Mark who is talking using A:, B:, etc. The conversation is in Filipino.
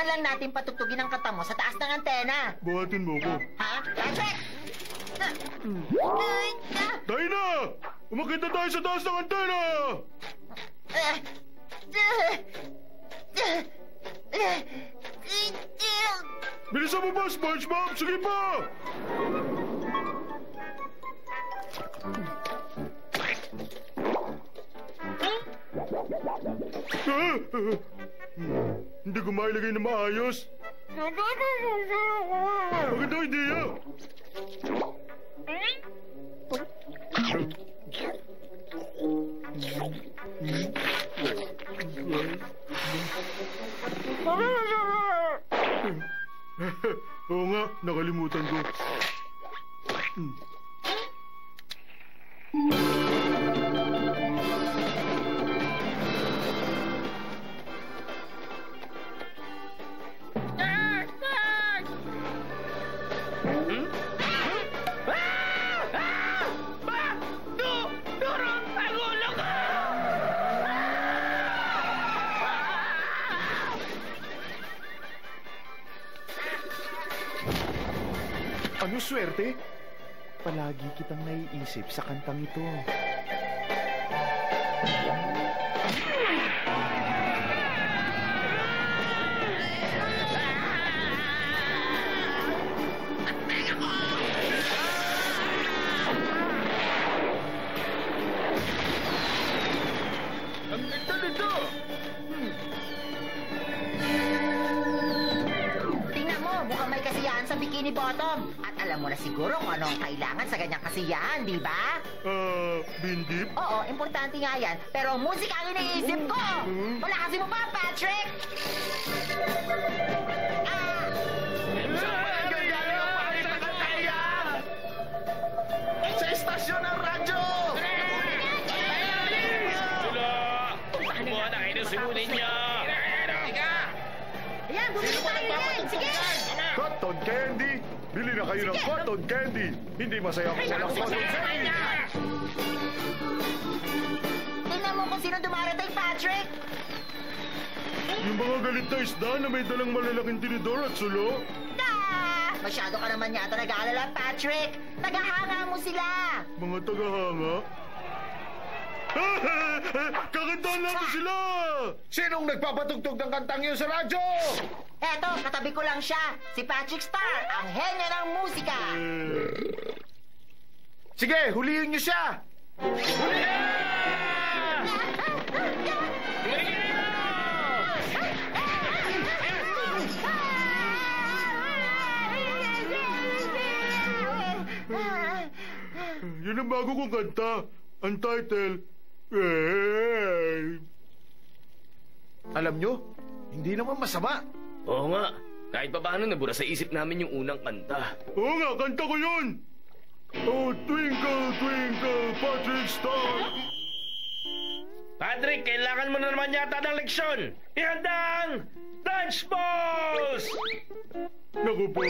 A: lang natin patutugin ang kanta mo sa taas ng antena.
B: Buhatin mo ko.
A: Ha? Patrick!
B: Tayo na! Umakit na tayo sa taas ng antena! Bilisan mo ba, SpongeBob? Sige pa! Hindi ko mailagay na maayos. Magandang ideya. Oo nga, nakalimutan ko.
C: Ano swerte? Palagi kitang naiisip sa kantang ito.
B: Ang ganda nito!
A: Tingnan mo, mukhang may kasiyahan sa Bikini Bottom. At alam mo na siguro kung ano ang kailangan sa ganyang kasiyahan, di ba?
B: Bindip?
A: Oo, importante nga yan. Pero musika ang iniisip ko! Wala kasi mo ba, Patrick?
C: Sa istasyon ng radyo!
D: Kumuha na kayo ng simunin niya!
A: Ayan, bumili tayo yan! Sige!
C: Cotton candy! Bili na kayo ng cotton candy! Hindi masaya kung walang cotton candy!
A: Tingnan mo kung sino dumarating, Patrick!
B: Yung mga galit na isda na may dalang malalaking tinidor at sulo?
A: Masyado ka naman yata nag-aalala, Patrick! Tagahanga mo sila!
B: Mga tagahanga? Kakantahan natin sila!
C: Sinong nagpapatugtog ng kantang yun sa radyo?
A: Eto, katabi ko lang siya. Si Patrick Star, ang henyo ng musika.
C: Sige, huliin niyo siya!
B: Yun ang bago kong kanta. Ang title,
C: Alam nyo, hindi naman masama.
D: Oo nga. Kahit pa paano nabura sa isip namin yung unang kanta.
B: Oo nga, kanta ko yun! Oh, twinkle, twinkle, Patrick Star!
D: Patrick, kailangan mo na naman yata ng leksyon. Ihanda ang Dodge Balls!
B: Naku po.